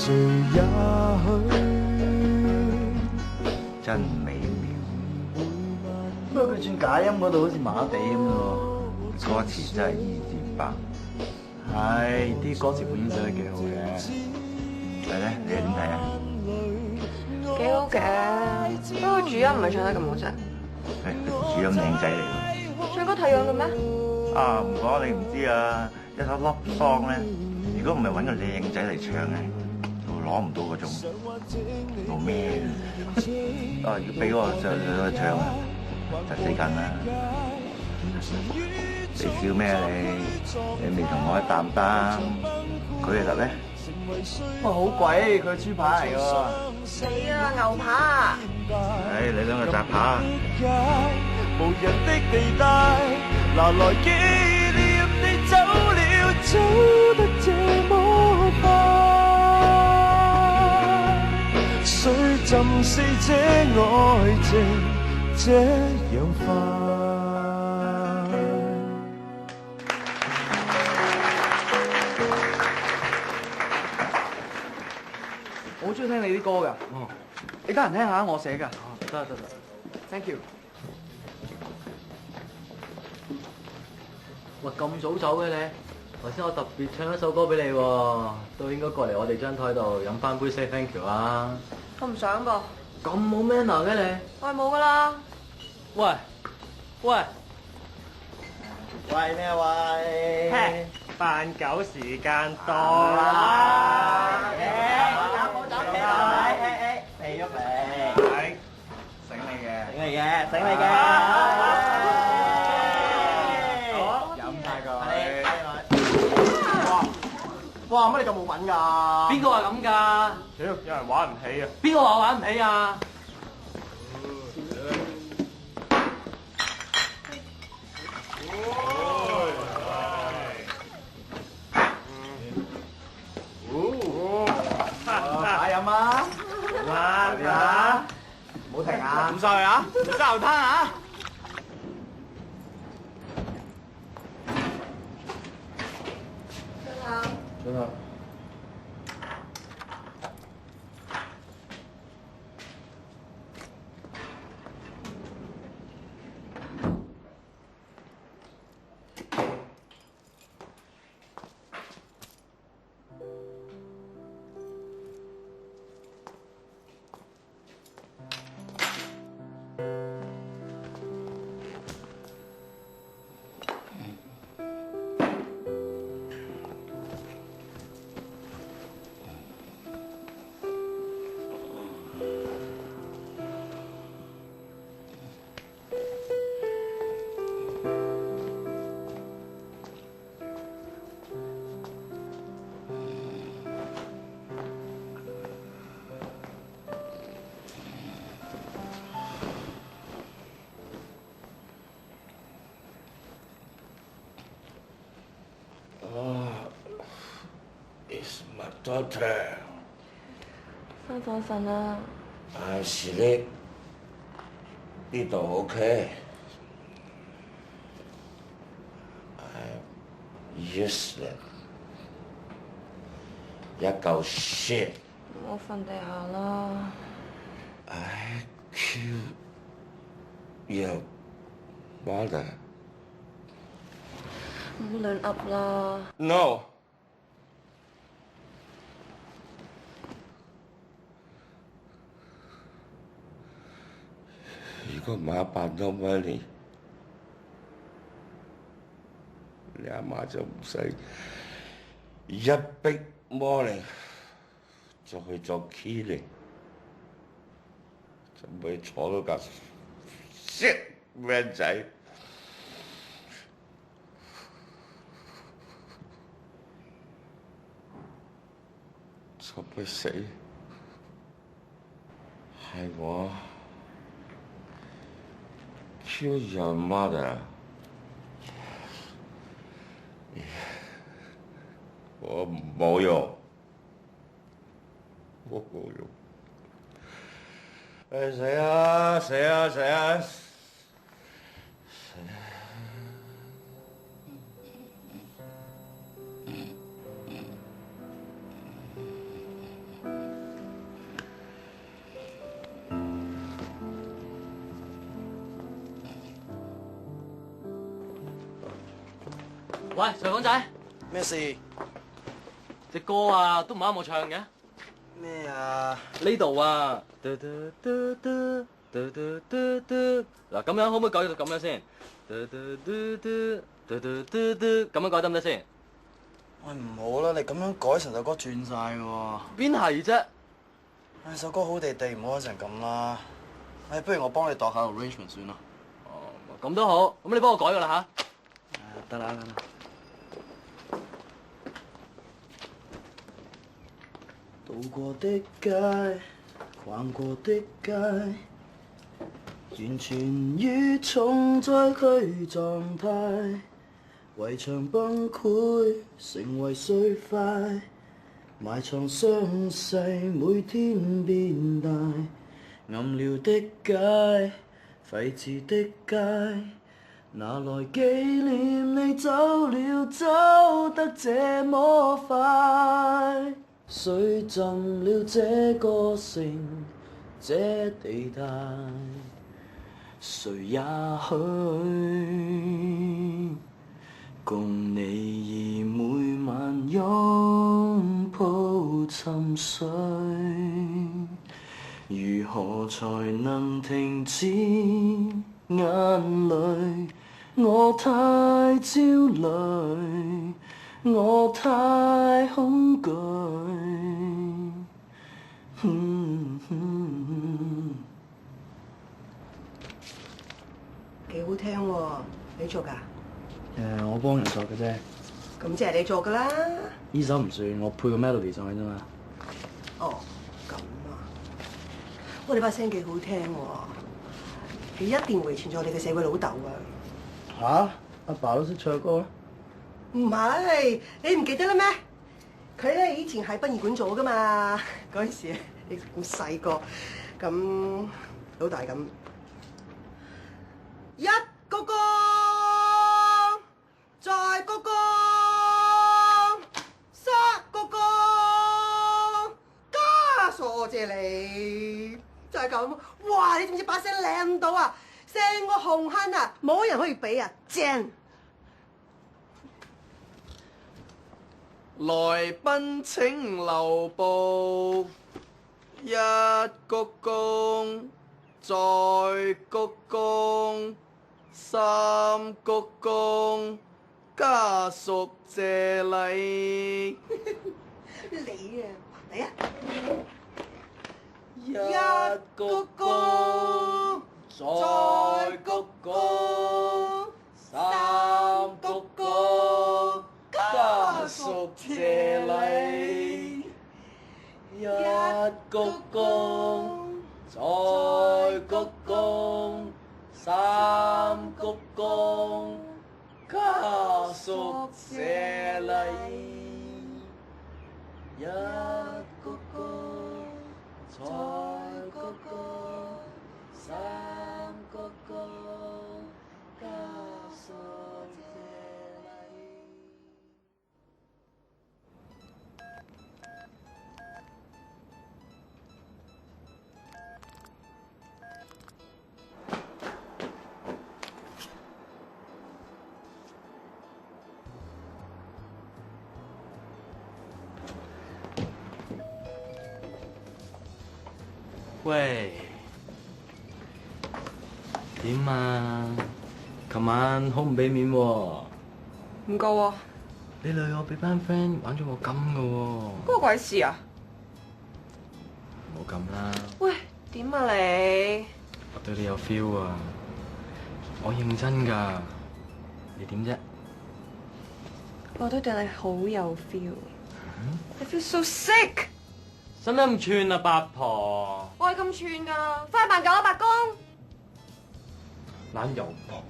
誰也許真美妙。不過佢轉假音嗰度好似麻地咁喎。歌詞真係意之白。係，啲歌詞本身寫得幾好嘅。係咧，你點睇啊？幾好嘅，不過主音唔係唱得咁好啫。係主音靚仔嚟喎。唱歌睇樣嘅咩？啊，唔講你唔知啊！一首 love song 咧，如果唔係揾個靚仔嚟唱咧，就攞唔到嗰種做咩？啊，如果俾我上去唱啊，就死梗啦！你笑咩啊你？你未同我一擔擔，佢係得咧？哇，好鬼，佢係豬扒嚟㗎喎。死啊，牛扒啊！唉，你兩個雜扒。無人的地帶，拿來紀念你走了，走得這麼快。誰浸死這愛情這樣快？我好中意聽你啲歌㗎。哦，你得閒聽下，我寫㗎。哦，得，Thank you。喂，咁早走嘅你？頭先我特別唱一首歌俾你喎，都應該過嚟我哋張台度飲翻杯 say thank you 啊！我唔想噃。咁冇 manner 嘅你？我係冇㗎啦。喂，喂咩喂？飯狗時間到啦！冇走，你喐你，醒你嘅，醒你嘅。好，飲晒佢。哇，乜你咁冇品㗎？邊個話咁㗎？屌，有人玩唔起啊！邊個話玩唔起啊？打飲啊！玩啊！唔好停啊！唔晒啊！唔交攤啊！真係。It's my daughter. 翻房瞓啦。是你呢度 OK。Useless， 一嚿 shit。我瞓地下啦。I kill your mother。唔好亂噏啦。No。如果唔係阿爸多乜你阿媽就唔使一逼 morning 就去做 killing， 就唔會坐到架 shit van 仔。就不死，係我 kill your mother。我冇用，我冇用。死啊！死啊！死啊！喂，隨港仔，咩事？隻歌啊都唔啱我唱嘅。咩啊？呢度啊，嗱咁樣可唔可以改到咁樣先？咁樣改得唔得先？喂，唔好啦，你咁樣改成首歌轉晒喎。邊係啫？唉，首歌好地地，唔好改成咁啦。唉，不如我幫你度下 arrangement 算啦。哦，咁都好，咁你幫我改噶啦吓。得啦。渡過的街，逛過的街，完全於重災區狀態，圍牆崩潰，成為碎塊，埋藏傷勢，每天變大，暗了的街，廢置的街，拿來紀念你走了，走得這麼快。水浸了這個城，這地帶，誰也許共你而每晚擁抱沉睡，如何才能停止眼淚？我太焦慮，我太恐懼。幾好聽喎，你做㗎？我幫人作嘅啫。咁即係你做㗎啦。呢首唔算，我配個 melody 上去啫嘛。哦，咁啊。喂，你把聲幾好聽喎，你一定遺傳咗你嘅社會老豆啊！吓？阿爸都識唱歌？唔係，你唔記得啦咩？佢咧以前喺殯儀館做㗎嘛，嗰陣時你咁細個，咁老大咁，一個個再個個，十個個，加傻謝你，就係咁。哇！你知唔知把聲靚到啊？成個紅磡啊，冇人可以比啊，正！來賓請留步，一鞠躬，再鞠躬，三鞠躬，家屬謝禮。你啊，嚟啊！一鞠躬，再鞠躬，三鞠躬，家屬謝禮。一鞠躬，再鞠躬，三鞠躬，家屬謝禮。一鞠躬，再鞠躬，三鞠躬，家屬謝禮。喂，點啊？琴晚好唔俾面喎。唔夠喎。你累我俾班 friend 玩咗我金㗎喎。關我鬼事啊！冇咁啦。喂，點啊你？我對你有 feel 啊！我認真㗎。你點啫？我都對你好有 feel。I feel so sick。使唔使咁串啊，八婆？我係咁串㗎，返辦900工。懶油婆。